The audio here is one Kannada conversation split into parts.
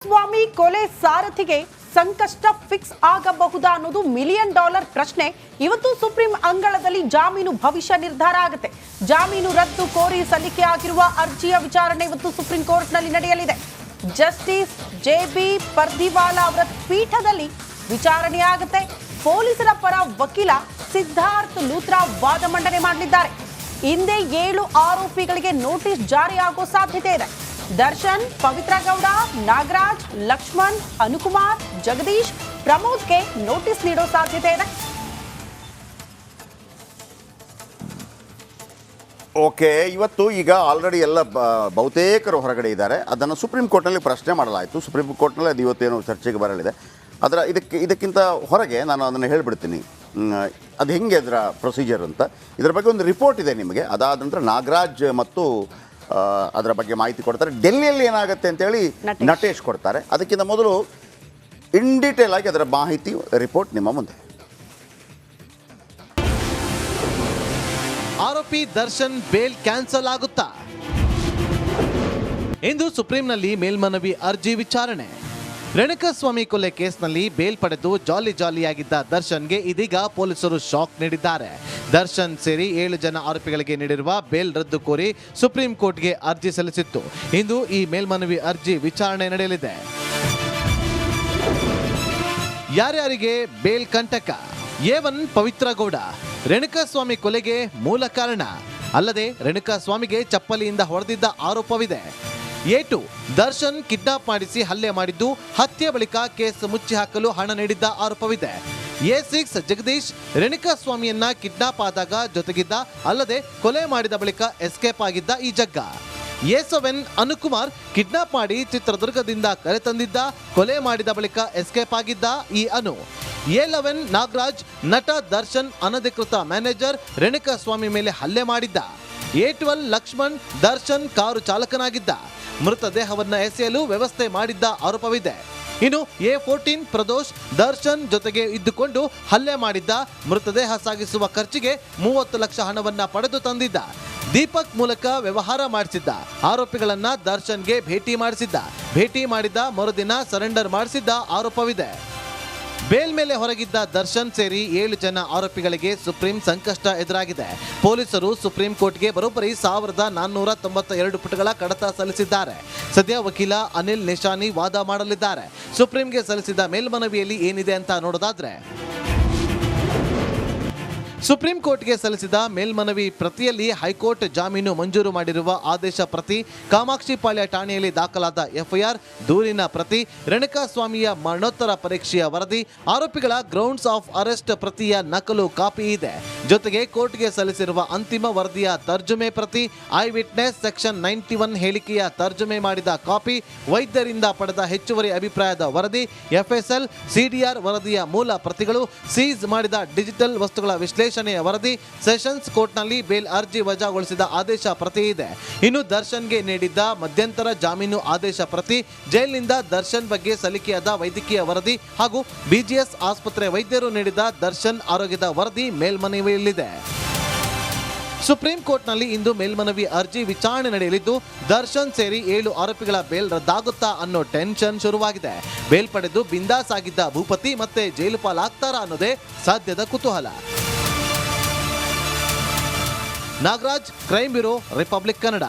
ಸ್ವಾಮಿ ಕೊಲೆ ಸಾರಥಿಗೆ ಸಂಕಷ್ಟ ಫಿಕ್ಸ್ ಆಗಬಹುದಾ ಅನ್ನೋದು $1 ಮಿಲಿಯನ್ ಪ್ರಶ್ನೆ. ಇವತ್ತು ಸುಪ್ರೀಂ ಅಂಗಳದಲ್ಲಿ ಜಾಮೀನು ಭವಿಷ್ಯ ನಿರ್ಧಾರ ಆಗುತ್ತೆ. ಜಾಮೀನು ರದ್ದು ಕೋರಿ ಸಲ್ಲಿಕೆ ಆಗಿರುವ ಅರ್ಜಿಯ ವಿಚಾರಣೆ ಇವತ್ತು ಸುಪ್ರೀಂ ಕೋರ್ಟ್ನಲ್ಲಿ ನಡೆಯಲಿದೆ. ಜಸ್ಟಿಸ್ JB ಪರ್ದಿವಾಲಾ ಅವರ ಪೀಠದಲ್ಲಿ ವಿಚಾರಣೆ ಆಗುತ್ತೆ. ಪೊಲೀಸರ ಪರ ವಕೀಲ ಸಿದ್ಧಾರ್ಥ್ ಲೂಥ್ರಾ ವಾದ ಮಂಡನೆ ಮಾಡಲಿದ್ದಾರೆ. ಹಿಂದೆ 7 ಆರೋಪಿಗಳಿಗೆ ನೋಟಿಸ್ ಜಾರಿಯಾಗೋ ಸಾಧ್ಯತೆ ಇದೆ. ದರ್ಶನ್, ಪವಿತ್ರ ಗೌಡ, ನಾಗರಾಜ್, ಲಕ್ಷ್ಮಣ್, ಅನುಕುಮಾರ್, ಜಗದೀಶ್, ಪ್ರಮೋದ್ಗೆ ನೋಟಿಸ್ ನೀಡೋ ಸಾಧ್ಯತೆ ಇದೆ. ಓಕೆ, ಇವತ್ತು ಈಗ ಆಲ್ರೆಡಿ ಎಲ್ಲ ಬಹುತೇಕರು ಹೊರಗಡೆ ಇದ್ದಾರೆ. ಅದನ್ನು ಸುಪ್ರೀಂ ಕೋರ್ಟ್ನಲ್ಲಿ ಪ್ರಶ್ನೆ ಮಾಡಲಾಯಿತು. ಸುಪ್ರೀಂ ಕೋರ್ಟ್ನಲ್ಲಿ ಅದು ಇವತ್ತೇನು ಚರ್ಚೆಗೆ ಬರಲಿದೆ. ಅದರ ಇದಕ್ಕಿಂತ ಹೊರಗೆ ನಾನು ಅದನ್ನು ಹೇಳಿಬಿಡ್ತೀನಿ, ಅದು ಹೆಂಗೆ ಅದರ ಪ್ರೊಸೀಜರ್ ಅಂತ. ಇದರ ಬಗ್ಗೆ ಒಂದು ರಿಪೋರ್ಟ್ ಇದೆ ನಿಮಗೆ. ಅದಾದ ನಂತರ ನಾಗರಾಜ್ ಮತ್ತು ಅದರ ಬಗ್ಗೆ ಮಾಹಿತಿ ಕೊಡ್ತಾರೆ. ಡೆಲ್ಲಿಯಲ್ಲಿ ಏನಾಗುತ್ತೆ ಅಂತೇಳಿ ನಟೇಶ್ ಕೊಡ್ತಾರೆ. ಅದಕ್ಕಿಂತ ಮೊದಲು ಇನ್ ಡೀಟೇಲ್ ಆಗಿ ಅದರ ಮಾಹಿತಿ ರಿಪೋರ್ಟ್ ನಿಮ್ಮ ಮುಂದೆ. ಆರೋಪಿ ದರ್ಶನ್ ಬೇಲ್ ಕ್ಯಾನ್ಸಲ್ ಆಗುತ್ತಾ? ಇಂದು ಸುಪ್ರೀಂನಲ್ಲಿ ಮೇಲ್ಮನವಿ ಅರ್ಜಿ ವಿಚಾರಣೆ. ರೇಣುಕಾಸ್ವಾಮಿ ಕೊಲೆ ಕೇಸ್ನಲ್ಲಿ ಬೇಲ್ ಪಡೆದು ಜಾಲಿಯಾಗಿದ್ದ ದರ್ಶನ್ಗೆ ಇದೀಗ ಪೊಲೀಸರು ಶಾಕ್ ನೀಡಿದ್ದಾರೆ. ದರ್ಶನ್ ಸೇರಿ 7 ಜನ ಆರೋಪಿಗಳಿಗೆ ನೀಡಿರುವ ಬೇಲ್ ರದ್ದು ಕೋರಿ ಸುಪ್ರೀಂ ಕೋರ್ಟ್ಗೆ ಅರ್ಜಿ ಸಲ್ಲಿಸಿತ್ತು. ಇಂದು ಈ ಮೇಲ್ಮನವಿ ಅರ್ಜಿ ವಿಚಾರಣೆ ನಡೆಯಲಿದೆ. ಯಾರ್ಯಾರಿಗೆ ಬೇಲ್ ಕಂಟಕ? A1 ಪವಿತ್ರ ಗೌಡ ರೇಣುಕಾಸ್ವಾಮಿ ಕೊಲೆಗೆ ಮೂಲ ಕಾರಣ. ಅಲ್ಲದೆ ರೇಣುಕಾಸ್ವಾಮಿಗೆ ಚಪ್ಪಲಿಯಿಂದ ಹೊಡೆದಿದ್ದ ಆರೋಪವಿದೆ. A2 ದರ್ಶನ್ ಕಿಡ್ನಾಪ್ ಮಾಡಿಸಿ ಹಲ್ಲೆ ಮಾಡಿದ್ದು, ಹತ್ಯೆ ಬಳಿಕ ಕೇಸ್ ಮುಚ್ಚಿ ಹಾಕಲು ಹಣ ನೀಡಿದ್ದ ಆರೋಪವಿದೆ. A6 ಜಗದೀಶ್ ರೇಣುಕಾಸ್ವಾಮಿಯನ್ನ ಕಿಡ್ನಾಪ್ ಆದಾಗ ಜೊತೆಗಿದ್ದ, ಅಲ್ಲದೆ ಕೊಲೆ ಮಾಡಿದ ಬಳಿಕ ಎಸ್ಕೇಪ್ ಆಗಿದ್ದ ಈ ಜಗ್ಗ. A7 ಅನುಕುಮಾರ್ ಕಿಡ್ನಾಪ್ ಮಾಡಿ ಚಿತ್ರದುರ್ಗದಿಂದ ಕರೆತಂದಿದ್ದ, ಕೊಲೆ ಮಾಡಿದ ಬಳಿಕ ಎಸ್ಕೇಪ್ ಆಗಿದ್ದ ಈ ಅನು. A11 ನಾಗರಾಜ್ ನಟ ದರ್ಶನ್ ಅನಧಿಕೃತ ಮ್ಯಾನೇಜರ್, ರೇಣುಕಾಸ್ವಾಮಿ ಮೇಲೆ ಹಲ್ಲೆ ಮಾಡಿದ್ದ. A12 ಲಕ್ಷ್ಮಣ್ ದರ್ಶನ್ ಕಾರು ಚಾಲಕನಾಗಿದ್ದ, ಮೃತದೇಹವನ್ನ ಎಸೆಯಲು ವ್ಯವಸ್ಥೆ ಮಾಡಿದ್ದ ಆರೋಪವಿದೆ. ಇನ್ನು A14 ಪ್ರದೋಷ್ ದರ್ಶನ್ ಜೊತೆಗೆ ಇದ್ದುಕೊಂಡು ಹಲ್ಲೆ ಮಾಡಿದ್ದ, ಮೃತದೇಹ ಸಾಗಿಸುವ ಖರ್ಚಿಗೆ 30 ಲಕ್ಷ ಹಣವನ್ನ ಪಡೆದು ತಂದಿದ್ದ. ದೀಪಕ್ ಮೂಲಕ ವ್ಯವಹಾರ ಮಾಡಿಸಿದ್ದ. ಆರೋಪಿಗಳನ್ನ ದರ್ಶನ್ಗೆ ಭೇಟಿ ಮಾಡಿದ ಮರುದಿನ ಸರೆಂಡರ್ ಮಾಡಿಸಿದ್ದ ಆರೋಪವಿದೆ. ಬೇಲ್ ಮೇಲೆ ಹೊರಗಿದ್ದ ದರ್ಶನ್ ಸೇರಿ 7 ಜನ ಆರೋಪಿಗಳಿಗೆ ಸುಪ್ರೀಂ ಸಂಕಷ್ಟ ಎದುರಾಗಿದೆ. ಪೊಲೀಸರು ಸುಪ್ರೀಂ ಕೋರ್ಟ್ಗೆ ಬರೋಬ್ಬರಿ 1492 ಪುಟಗಳ ಕಡತ ಸಲ್ಲಿಸಿದ್ದಾರೆ. ಸದ್ಯ ವಕೀಲ ಅನಿಲ್ ನಿಶಾನಿ ವಾದ ಮಾಡಲಿದ್ದಾರೆ. ಸುಪ್ರೀಂಗೆ ಸಲ್ಲಿಸಿದ ಮೇಲ್ಮನವಿಯಲ್ಲಿ ಏನಿದೆ ಅಂತ ನೋಡೋದಾದ್ರೆ, ಸುಪ್ರೀಂ ಕೋರ್ಟ್ಗೆ ಸಲ್ಲಿಸಿದ ಮೇಲ್ಮನವಿ ಪ್ರತಿಯಲ್ಲಿ ಹೈಕೋರ್ಟ್ ಜಾಮೀನು ಮಂಜೂರು ಮಾಡಿರುವ ಆದೇಶ ಪ್ರತಿ, ಕಾಮಾಕ್ಷಿಪಾಳ್ಯ ಠಾಣೆಯಲ್ಲಿ ದಾಖಲಾದ FIR, ದೂರಿನ ಪ್ರತಿ, ರೇಣುಕಾಸ್ವಾಮಿಯ ಮರಣೋತ್ತರ ಪರೀಕ್ಷೆಯ ವರದಿ, ಆರೋಪಿಗಳ ಗ್ರೌಂಡ್ಸ್ ಆಫ್ ಅರೆಸ್ಟ್ ಪ್ರತಿಯ ನಕಲು ಕಾಪಿ ಇದೆ. ಜೊತೆಗೆ ಕೋರ್ಟ್ಗೆ ಸಲ್ಲಿಸಿರುವ ಅಂತಿಮ ವರದಿಯ ತರ್ಜುಮೆ ಪ್ರತಿ, ಐ ವಿಟ್ನೆಸ್ ಸೆಕ್ಷನ್ 91 ಹೇಳಿಕೆಯ ತರ್ಜುಮೆ ಮಾಡಿದ ಕಾಪಿ, ವೈದ್ಯರಿಂದ ಪಡೆದ ಹೆಚ್ಚುವರಿ ಅಭಿಪ್ರಾಯದ ವರದಿ, FSL CDR ವರದಿಯ ಮೂಲ ಪ್ರತಿಗಳು, ಸೀಸ್ ಮಾಡಿದ ಡಿಜಿಟಲ್ ವಸ್ತುಗಳ ವಿಶ್ಲೇಷಣೆಯ ವರದಿ, ಸೆಷನ್ಸ್ ಕೋರ್ಟ್ನಲ್ಲಿ ಬೇಲ್ ಅರ್ಜಿ ವಜಾಗೊಳಿಸಿದ ಆದೇಶ ಪ್ರತಿ ಇದೆ. ಇನ್ನು ದರ್ಶನ್ಗೆ ನೀಡಿದ್ದ ಮಧ್ಯಂತರ ಜಾಮೀನು ಆದೇಶ ಪ್ರತಿ, ಜೈಲಿನಿಂದ ದರ್ಶನ್ ಬಗ್ಗೆ ಸಲ್ಲಿಕೆಯಾದ ವೈದ್ಯಕೀಯ ವರದಿ ಹಾಗೂ BGS ಆಸ್ಪತ್ರೆ ವೈದ್ಯರು ನೀಡಿದ ದರ್ಶನ್ ಆರೋಗ್ಯದ ವರದಿ ಮೇಲ್ಮನವಿಯಲ್ಲಿದೆ. ಸುಪ್ರೀಂ ಕೋರ್ಟ್ನಲ್ಲಿ ಇಂದು ಮೇಲ್ಮನವಿ ಅರ್ಜಿ ವಿಚಾರಣೆ ನಡೆಯಲಿದ್ದು, ದರ್ಶನ್ ಸೇರಿ 7 ಆರೋಪಿಗಳ ಬೇಲ್ ರದ್ದಾಗುತ್ತಾ ಅನ್ನೋ ಟೆನ್ಷನ್ ಶುರುವಾಗಿದೆ. ಬೇಲ್ ಪಡೆದು ಬಿಂದಾಸ್ ಆಗಿದ್ದ ಭೂಪತಿ ಮತ್ತೆ ಜೈಲು ಪಾಲಾಗ್ತಾರಾ ಅನ್ನೋದೇ ಸದ್ಯದ ಕುತೂಹಲ. Nagaraj, crime bureau, republic Kannada.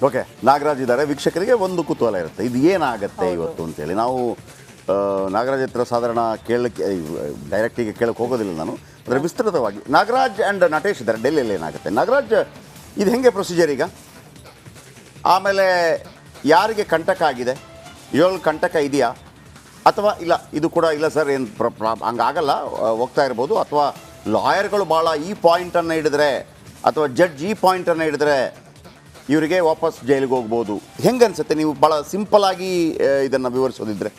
Okay, Nagaraj ಇದ್ದಾರೆ. ವೀಕ್ಷಕರಿಗೆ ಒಂದು ಕುತೂಹಲ ಇರುತ್ತೆ, ಇದು ಏನಾಗುತ್ತೆ ಇವತ್ತು ಅಂತೇಳಿ. ನಾವು ನಾಗರಾಜ್ ಹತ್ರ ಸಾಧಾರಣ ಕೇಳಕ್ಕೆ ಡೈರೆಕ್ಟಿಗೆ ಕೇಳಕ್ಕೆ ಹೋಗೋದಿಲ್ಲ ನಾನು. ಅದರ ವಿಸ್ತೃತವಾಗಿ ನಾಗರಾಜ್ ಆ್ಯಂಡ್ ನಟೇಶ್ ಇದ್ದಾರೆ. ಡೆಲ್ಲಿಯಲ್ಲಿ ಏನಾಗುತ್ತೆ? ನಾಗರಾಜ್, ಇದು ಹೆಂಗೆ ಪ್ರೊಸೀಜರ್ ಈಗ? ಆಮೇಲೆ ಯಾರಿಗೆ ಕಂಟಕ ಆಗಿದೆ? ಇವಾಗ ಕಂಟಕ ಇದೆಯಾ ಅಥವಾ ಇಲ್ಲ? ಇದು ಕೂಡ ಇಲ್ಲ ಸರ್, ಏನು ಹಂಗಾಗಲ್ಲ, ಹೋಗ್ತಾ ಇರ್ಬೋದು. ಅಥವಾ ಲಾಯರ್ಗಳು ಭಾಳ ಈ ಪಾಯಿಂಟನ್ನು ಹಿಡಿದ್ರೆ, ಅಥವಾ ಜಡ್ಜ್ ಈ ಪಾಯಿಂಟನ್ನು ಹಿಡಿದ್ರೆ ಇವರಿಗೆ ವಾಪಸ್ ಜೈಲಿಗೆ ಹೋಗ್ಬೋದು. ಹೆಂಗೆ ಅನಿಸುತ್ತೆ ನೀವು ಭಾಳ ಸಿಂಪಲ್ ಆಗಿ ಇದನ್ನು ವಿವರಿಸೋದಿದ್ರೆ?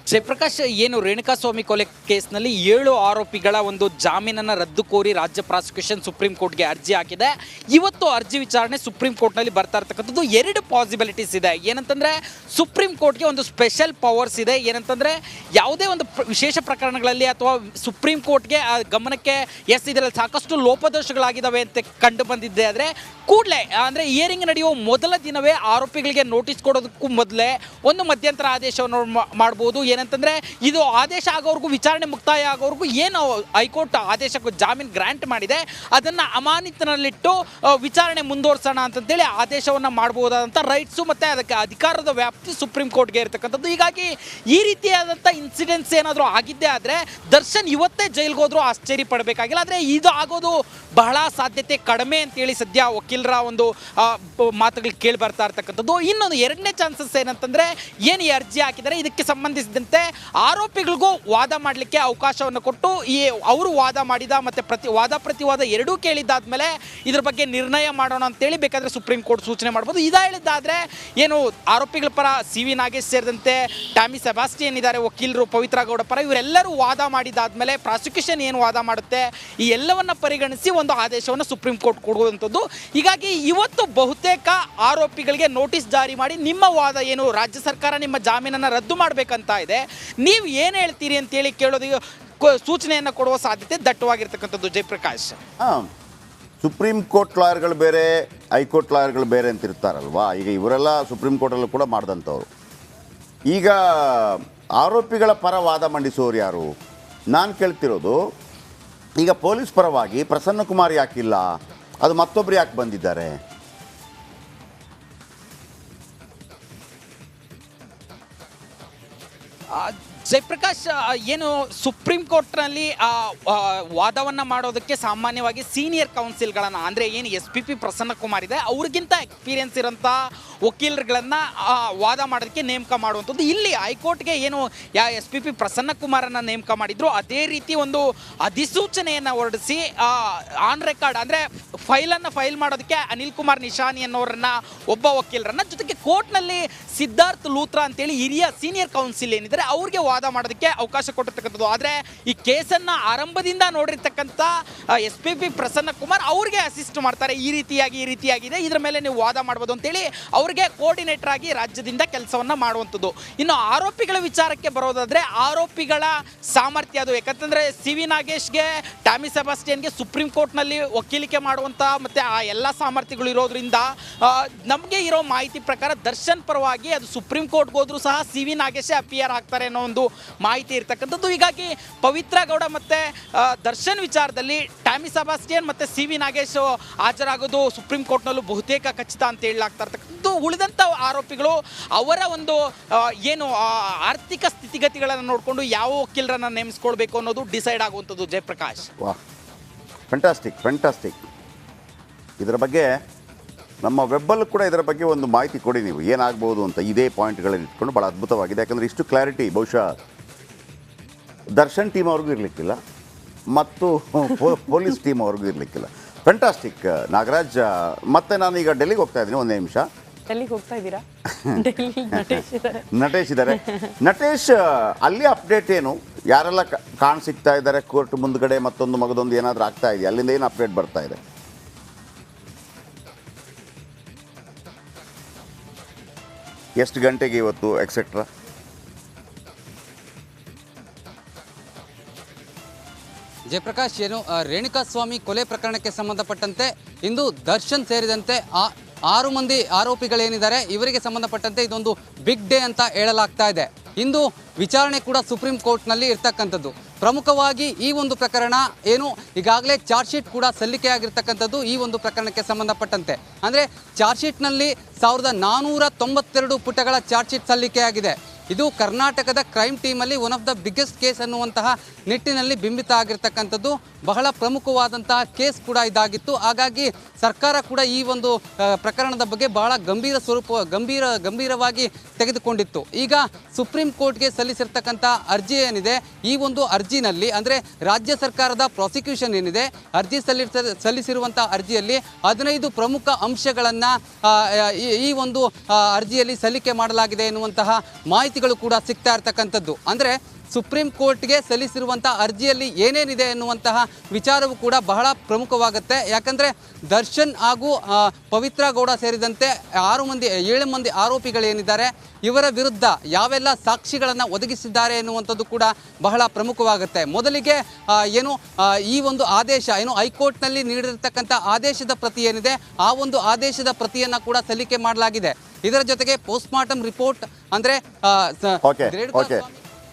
ಜಯಪ್ರಕಾಶ್, ಏನು ರೇಣುಕಾಸ್ವಾಮಿ ಕೊಲೆ ಕೇಸ್ನಲ್ಲಿ 7 ಆರೋಪಿಗಳ ಒಂದು ಜಾಮೀನನ್ನು ರದ್ದು ಕೋರಿ ರಾಜ್ಯ ಪ್ರಾಸಿಕ್ಯೂಷನ್ ಸುಪ್ರೀಂ ಕೋರ್ಟ್ಗೆ ಅರ್ಜಿ ಹಾಕಿದೆ. ಇವತ್ತು ಅರ್ಜಿ ವಿಚಾರಣೆ ಸುಪ್ರೀಂ ಕೋರ್ಟ್ನಲ್ಲಿ ಬರ್ತಾ ಇರ್ತಕ್ಕಂಥದ್ದು 2 ಪಾಸಿಬಿಲಿಟೀಸ್ ಇದೆ. ಏನಂತಂದರೆ ಸುಪ್ರೀಂ ಕೋರ್ಟ್ಗೆ ಒಂದು ಸ್ಪೆಷಲ್ ಪವರ್ಸ್ ಇದೆ. ಏನಂತಂದರೆ ಯಾವುದೇ ಒಂದು ವಿಶೇಷ ಪ್ರಕರಣಗಳಲ್ಲಿ ಅಥವಾ ಸುಪ್ರೀಂ ಕೋರ್ಟ್ಗೆ ಆ ಗಮನಕ್ಕೆ ಇದರಲ್ಲಿ ಸಾಕಷ್ಟು ಲೋಪದೋಷಗಳಾಗಿದ್ದಾವೆ ಅಂತ ಕಂಡು ಬಂದಿದ್ದೆ ಆದರೆ ಕೂಡಲೇ ಅಂದರೆ ಹಿಯರಿಂಗ್ ನಡೆಯುವ ಮೊದಲ ದಿನವೇ ಆರೋಪಿಗಳಿಗೆ ನೋಟಿಸ್ ಕೊಡೋದಕ್ಕೂ ಮೊದಲೇ ಒಂದು ಮಧ್ಯಂತರ ಆದೇಶವನ್ನು ಮಾಡ್ಬೋದು. ಏನಂತಂದರೆ ಇದು ಆದೇಶ ಆಗೋವರೆಗೂ, ವಿಚಾರಣೆ ಮುಕ್ತಾಯ ಆಗೋವರೆಗೂ ಏನು ಹೈಕೋರ್ಟ್ ಆದೇಶಕ್ಕೂ ಜಾಮೀನು ಗ್ರಾಂಟ್ ಮಾಡಿದೆ ಅದನ್ನು ಅಮಾನತಿನಲ್ಲಿಟ್ಟು ವಿಚಾರಣೆ ಮುಂದುವರ್ಸೋಣ ಅಂತಂತೇಳಿ ಆದೇಶವನ್ನು ಮಾಡ್ಬೋದಾದಂಥ ರೈಟ್ಸು ಮತ್ತು ಅದಕ್ಕೆ ಅಧಿಕಾರದ ವ್ಯಾಪ್ತಿ ಸುಪ್ರೀಂ ಕೋರ್ಟ್ಗೆ ಇರತಕ್ಕಂಥದ್ದು. ಹೀಗಾಗಿ ಈ ರೀತಿಯಾದಂಥ ಇನ್ಸಿಡೆಂಟ್ಸ್ ಏನಾದರೂ ಆಗಿದ್ದೇ ಆದರೆ ದರ್ಶನ್ ಇವತ್ತೇ ಜೈಲಿಗೆ ಹೋದರೂ ಆಶ್ಚರ್ಯ ಪಡಬೇಕಾಗಿಲ್ಲ. ಆದರೆ ಇದು ಆಗೋದು ಬಹಳ ಸಾಧ್ಯತೆ ಕಡಿಮೆ ಅಂತೇಳಿ ಸದ್ಯ ವಕೀಲರ ಒಂದು ಮಾತುಗಳು ಕೇಳಿ ಬರ್ತಾ ಇರ್ತಕ್ಕಂಥದ್ದು. ಇನ್ನೊಂದು 2ನೇ ಚಾನ್ಸಸ್ ಏನಂತಂದರೆ ಏನು ಈ ಅರ್ಜಿ ಹಾಕಿದರೆ ಇದಕ್ಕೆ ಸಂಬಂಧಿಸಿದಂತೆ ಆರೋಪಿಗಳಿಗೂ ವಾದ ಮಾಡಲಿಕ್ಕೆ ಅವಕಾಶವನ್ನು ಕೊಟ್ಟು ಅವರು ವಾದ ಮಾಡಿದ ಮತ್ತು ಪ್ರತಿವಾದ ಎರಡೂ ಕೇಳಿದ್ದಾದ್ಮೇಲೆ ಇದ್ರ ಬಗ್ಗೆ ನಿರ್ಣಯ ಮಾಡೋಣ ಅಂತೇಳಿ ಬೇಕಾದರೆ ಸುಪ್ರೀಂ ಕೋರ್ಟ್ ಸೂಚನೆ ಮಾಡ್ಬೋದು. ಇದು ಹೇಳಿದ್ದಾದರೆ ಏನು ಆರೋಪಿಗಳ ಪರ ಸಿ ವಿ ನಾಗೇಶ್ ಸೇರಿದಂತೆ ಟಾಮಿ ಸೆಬಾಸ್ಟಿಯನ್ ಇದ್ದಾರೆ, ವಕೀಲರು ಪವಿತ್ರ ಗೌಡ ಪರ, ಇವರೆಲ್ಲರೂ ವಾದ ಮಾಡಿದಾದ್ಮೇಲೆ ಪ್ರಾಸಿಕ್ಯೂಷನ್ ಏನು ವಾದ ಮಾಡುತ್ತೆ ಈ ಎಲ್ಲವನ್ನ ಪರಿಗಣಿಸಿ ಒಂದು ಆದೇಶವನ್ನು ಸುಪ್ರೀಂ ಕೋರ್ಟ್ ಕೊಡುವಂಥದ್ದು. ಹೀಗಾಗಿ ಇವತ್ತು ಬಹುತೇಕ ಆರೋಪಿಗಳಿಗೆ ನೋಟಿಸ್ ಜಾರಿ ಮಾಡಿ ನಿಮ್ಮ ವಾದ ಏನು, ರಾಜ್ಯ ಸರ್ಕಾರ ನಿಮ್ಮ ಜಾಮೀನನ್ನು ರದ್ದು ಮಾಡಬೇಕಂತ ಇದೆ, ನೀವು ಏನು ಹೇಳ್ತೀರಿ ಅಂತೇಳಿ ಕೇಳೋದು ಸೂಚನೆಯನ್ನು ಕೊಡುವ ಸಾಧ್ಯತೆ ದಟ್ಟವಾಗಿರ್ತಕ್ಕಂಥದ್ದು. ಜಯಪ್ರಕಾಶ್, ಸುಪ್ರೀಂ ಕೋರ್ಟ್ ಲಾಯರ್ಗಳು ಬೇರೆ, ಹೈಕೋರ್ಟ್ ಲಾಯರ್ಗಳು ಬೇರೆ ಅಂತ ಇರ್ತಾರಲ್ವಾ. ಈಗ ಇವರೆಲ್ಲ ಸುಪ್ರೀಂ ಕೋರ್ಟಲ್ಲೂ ಕೂಡ ಮಾಡಿದಂಥವ್ರು. ಈಗ ಆರೋಪಿಗಳ ಪರ ವಾದ ಮಂಡಿಸೋರು ಯಾರು? ನಾನು ಕೇಳ್ತಿರೋದು, ಈಗ ಪೊಲೀಸ್ ಪರವಾಗಿ ಪ್ರಸನ್ನ ಕುಮಾರ್ ಯಾಕಿಲ್ಲ, ಅದು ಮತ್ತೊಬ್ಬರು ಯಾಕೆ ಬಂದಿದ್ದಾರೆ? ಜಯಪ್ರಕಾಶ್, ಏನು ಸುಪ್ರೀಂ ಕೋರ್ಟ್ನಲ್ಲಿ ವಾದವನ್ನು ಮಾಡೋದಕ್ಕೆ ಸಾಮಾನ್ಯವಾಗಿ ಸೀನಿಯರ್ ಕೌನ್ಸಿಲ್ಗಳನ್ನು ಅಂದರೆ ಏನು SP ಪ್ರಸನ್ನ ಕುಮಾರ್ ಇದೆ ಅವ್ರಿಗಿಂತ ಎಕ್ಸ್ಪೀರಿಯನ್ಸ್ ಇರೋಂಥ ವಕೀಲರುಗಳನ್ನು ವಾದ ಮಾಡೋದಕ್ಕೆ ನೇಮಕ ಮಾಡುವಂಥದ್ದು. ಇಲ್ಲಿ ಹೈಕೋರ್ಟ್ಗೆ ಏನು SP ಪ್ರಸನ್ನ ಕುಮಾರನ್ನು ನೇಮಕ ಮಾಡಿದ್ರು ಅದೇ ರೀತಿ ಒಂದು ಅಧಿಸೂಚನೆಯನ್ನು ಹೊರಡಿಸಿ ಆನ್ ರೆಕಾರ್ಡ್ ಅಂದರೆ ಫೈಲನ್ನು ಫೈಲ್ ಮಾಡೋದಕ್ಕೆ ಅನಿಲ್ ಕುಮಾರ್ ನಿಶಾನಿ ಅನ್ನೋರನ್ನ ಒಬ್ಬ ವಕೀಲರನ್ನ, ಜೊತೆಗೆ ಕೋರ್ಟ್ನಲ್ಲಿ ಸಿದ್ಧಾರ್ಥ್ ಲೂತ್ರಾ ಅಂತೇಳಿ ಹಿರಿಯ ಸೀನಿಯರ್ ಕೌನ್ಸಿಲ್ ಏನಿದ್ದಾರೆ ಅವ್ರಿಗೆ ವಾದ ಮಾಡೋದಕ್ಕೆ ಅವಕಾಶ ಕೊಟ್ಟಿರ್ತಕ್ಕಂಥದ್ದು. ಆದರೆ ಈ ಕೇಸನ್ನು ಆರಂಭದಿಂದ ನೋಡಿರ್ತಕ್ಕಂಥ SP ಪ್ರಸನ್ನ ಕುಮಾರ್ ಅವ್ರಿಗೆ ಅಸಿಸ್ಟ್ ಮಾಡ್ತಾರೆ. ಈ ರೀತಿಯಾಗಿದೆ, ಇದರ ಮೇಲೆ ನೀವು ವಾದ ಮಾಡ್ಬೋದು ಅಂತೇಳಿ ಅವ್ರಿಗೆ ಕೋಆರ್ಡಿನೇಟರ್ ಆಗಿ ರಾಜ್ಯದಿಂದ ಕೆಲಸವನ್ನು ಮಾಡುವಂಥದ್ದು. ಇನ್ನು ಆರೋಪಿಗಳ ವಿಚಾರಕ್ಕೆ ಬರೋದಾದರೆ ಆರೋಪಿಗಳ ಸಾಮರ್ಥ್ಯ ಅದು. ಯಾಕಂತಂದರೆ ಸಿ ವಿ ನಾಗೇಶ್ಗೆ, ಟಾಮಿ ಸೆಬಾಸ್ಟಿಯನ್ಗೆ ಸುಪ್ರೀಂ ಕೋರ್ಟ್ನಲ್ಲಿ ವಕೀಲಿಕೆ ಮಾಡುವಂಥ ಮತ್ತು ಆ ಎಲ್ಲ ಸಾಮರ್ಥ್ಯಗಳು ಇರೋದ್ರಿಂದ ನಮಗೆ ಇರೋ ಮಾಹಿತಿ ಪ್ರಕಾರ ದರ್ಶನ್ ಪರವಾಗಿ ಅದು ಸುಪ್ರೀಂ ಕೋರ್ಟ್ಗೆ ಹೋದರೂ ಸಹ ಸಿ ವಿ ನಾಗೇಶೇ ಅಪಿಯರ್ ಆಗ್ತಾರೆ ಅನ್ನೋ ಒಂದು ಮಾಹಿತಿ ಇರ್ತಕ್ಕಂಥದ್ದು. ಹೀಗಾಗಿ ಪವಿತ್ರ ಗೌಡ ಮತ್ತು ದರ್ಶನ್ ವಿಚಾರದಲ್ಲಿ ಟಾಮಿ ಸೆಬಾಸ್ಟಿಯನ್ ಮತ್ತು ಸಿ ವಿ ನಾಗೇಶ್ ಹಾಜರಾಗೋದು ಸುಪ್ರೀಂ ಕೋರ್ಟ್ನಲ್ಲೂ ಬಹುತೇಕ ಖಚಿತ ಅಂತ ಹೇಳಲಾಗ್ತಾ ಇರ್ತಕ್ಕಂಥದ್ದು. ಉಳಿದಂಥ ಆರೋಪಿಗಳು ಅವರ ಒಂದು ಏನು ಆರ್ಥಿಕ ಸ್ಥಿತಿಗತಿಗಳನ್ನು ನೋಡಿಕೊಂಡು ಯಾವ ವಕೀಲರನ್ನು ನೇಮಿಸ್ಕೊಳ್ಬೇಕು ಅನ್ನೋದು ಡಿಸೈಡ್ ಆಗುವಂಥದ್ದು. ಜಯಪ್ರಕಾಶ್, ವಾಹ್, ಫ್ಯಾಂಟಾಸ್ಟಿಕ್. ಇದರ ಬಗ್ಗೆ ನಮ್ಮ ವೆಬ್ಬಲ್ಲೂ ಕೂಡ ಇದರ ಬಗ್ಗೆ ಒಂದು ಮಾಹಿತಿ ಕೊಡಿ ನೀವು, ಏನಾಗ್ಬೋದು ಅಂತ. ಇದೇ ಪಾಯಿಂಟ್ಗಳನ್ನು ಇಟ್ಕೊಂಡು ಭಾಳ ಅದ್ಭುತವಾಗಿದೆ. ಯಾಕಂದರೆ ಇಷ್ಟು ಕ್ಲಾರಿಟಿ ಬಹುಶಃ ದರ್ಶನ್ ಟೀಮ್ ಅವ್ರಿಗೂ ಇರಲಿಕ್ಕಿಲ್ಲ ಮತ್ತು ಪೊಲೀಸ್ ಟೀಮ್ ಅವ್ರಿಗೂ ಇರಲಿಕ್ಕಿಲ್ಲ. ಫ್ಯಾಂಟಾಸ್ಟಿಕ್ ನಾಗರಾಜ್. ಮತ್ತೆ ನಾನೀಗ ಡೆಲ್ಲಿಗೆ ಹೋಗ್ತಾ ಇದ್ದೀನಿ, ಒಂದೇ ನಿಮಿಷ. ಡೆಲ್ಲಿಗೆ ಹೋಗ್ತಾ ಇದ್ದೀರಾ? ನಟೇಶ್ ಇದ್ದಾರೆ. ನಟೇಶ್, ಅಲ್ಲಿ ಅಪ್ಡೇಟ್ ಏನು? ಯಾರೆಲ್ಲ ಕಾಣ್ ಸಿಗ್ತಾ ಇದ್ದಾರೆ ಕೋರ್ಟ್ ಮುಂದ್ಗಡೆ? ಮಗದೊಂದು ಏನಾದರೂ ಆಗ್ತಾ ಇದೆಯಾ? ಅಲ್ಲಿಂದ ಏನು ಅಪ್ಡೇಟ್ ಬರ್ತಾ ಇದೆ? ಎಷ್ಟು ಗಂಟೆಗೆ ಇವತ್ತು ಎಕ್ಸೆಟ್ರಾ? ಜಯಪ್ರಕಾಶ್, ಏನು ರೇಣುಕಾಸ್ವಾಮಿ ಕೊಲೆ ಪ್ರಕರಣಕ್ಕೆ ಸಂಬಂಧಪಟ್ಟಂತೆ ಇಂದು ದರ್ಶನ್ ಸೇರಿದಂತೆ 6 ಮಂದಿ ಆರೋಪಿಗಳೇನಿದ್ದಾರೆ ಇವರಿಗೆ ಸಂಬಂಧಪಟ್ಟಂತೆ ಇದೊಂದು ಬಿಗ್ ಡೇ ಅಂತ ಹೇಳಲಾಗ್ತಾ ಇದೆ. ಇಂದು ವಿಚಾರಣೆ ಕೂಡ ಸುಪ್ರೀಂ ಕೋರ್ಟ್ನಲ್ಲಿ ಇರ್ತಕ್ಕಂಥದ್ದು. ಪ್ರಮುಖವಾಗಿ ಈ ಒಂದು ಪ್ರಕರಣ ಏನು ಈಗಾಗಲೇ ಚಾರ್ಜ್ ಶೀಟ್ ಕೂಡ ಸಲ್ಲಿಕೆಯಾಗಿರ್ತಕ್ಕಂಥದ್ದು. ಈ ಒಂದು ಪ್ರಕರಣಕ್ಕೆ ಸಂಬಂಧಪಟ್ಟಂತೆ ಅಂದರೆ ಚಾರ್ಜ್ ಶೀಟ್ನಲ್ಲಿ 1492 ಪುಟಗಳ ಚಾರ್ಜ್ ಶೀಟ್ ಸಲ್ಲಿಕೆಯಾಗಿದೆ. ಇದು ಕರ್ನಾಟಕದ ಕ್ರೈಮ್ ಟೀಮಲ್ಲಿ one of the biggest case ಅನ್ನುವಂತಹ ನಿಟ್ಟಿನಲ್ಲಿ ಬಿಂಬಿತ ಆಗಿರ್ತಕ್ಕಂಥದ್ದು. ಬಹಳ ಪ್ರಮುಖವಾದಂತಹ ಕೇಸ್ ಕೂಡ ಇದಾಗಿತ್ತು. ಹಾಗಾಗಿ ಸರ್ಕಾರ ಕೂಡ ಈ ಒಂದು ಪ್ರಕರಣದ ಬಗ್ಗೆ ಬಹಳ ಗಂಭೀರವಾಗಿ ತೆಗೆದುಕೊಂಡಿತ್ತು. ಈಗ ಸುಪ್ರೀಂ ಕೋರ್ಟ್ಗೆ ಸಲ್ಲಿಸಿರ್ತಕ್ಕಂಥ ಅರ್ಜಿ ಏನಿದೆ, ಈ ಒಂದು ಅರ್ಜಿನಲ್ಲಿ ಅಂದರೆ ರಾಜ್ಯ ಸರ್ಕಾರದ ಪ್ರಾಸಿಕ್ಯೂಷನ್ ಏನಿದೆ ಅರ್ಜಿ ಸಲ್ಲಿಸಿರುವಂಥ ಅರ್ಜಿಯಲ್ಲಿ 15 ಪ್ರಮುಖ ಅಂಶಗಳನ್ನು ಈ ಒಂದು ಅರ್ಜಿಯಲ್ಲಿ ಸಲ್ಲಿಕೆ ಮಾಡಲಾಗಿದೆ ಎನ್ನುವಂತಹ ಮಾಹಿತಿ ಮಾಹಿತಿಗಳು ಕೂಡ ಸಿಗ್ತಾ ಇರ್ತಕ್ಕಂಥದ್ದು. ಅಂದರೆ ಸುಪ್ರೀಂ ಕೋರ್ಟ್ಗೆ ಸಲ್ಲಿಸಿರುವಂಥ ಅರ್ಜಿಯಲ್ಲಿ ಏನೇನಿದೆ ಎನ್ನುವಂತಹ ವಿಚಾರವೂ ಕೂಡ ಬಹಳ ಪ್ರಮುಖವಾಗುತ್ತೆ. ಯಾಕಂದರೆ ದರ್ಶನ್ ಹಾಗೂ ಪವಿತ್ರ ಗೌಡ ಸೇರಿದಂತೆ 7 ಮಂದಿ ಆರೋಪಿಗಳೇನಿದ್ದಾರೆ ಇವರ ವಿರುದ್ಧ ಯಾವೆಲ್ಲ ಸಾಕ್ಷಿಗಳನ್ನು ಒದಗಿಸಿದ್ದಾರೆ ಎನ್ನುವಂಥದ್ದು ಕೂಡ ಬಹಳ ಪ್ರಮುಖವಾಗುತ್ತೆ. ಮೊದಲಿಗೆ ಈ ಒಂದು ಆದೇಶ ಹೈಕೋರ್ಟ್ನಲ್ಲಿ ನೀಡಿರತಕ್ಕಂಥ ಆದೇಶದ ಪ್ರತಿ ಏನಿದೆ ಆ ಒಂದು ಆದೇಶದ ಪ್ರತಿಯನ್ನು ಕೂಡ ಸಲ್ಲಿಕೆ ಮಾಡಲಾಗಿದೆ. ಇದರ ಜೊತೆಗೆ ಪೋಸ್ಟ್ ಮಾರ್ಟಮ್ ರಿಪೋರ್ಟ್ ಅಂದರೆ ಓಕೆ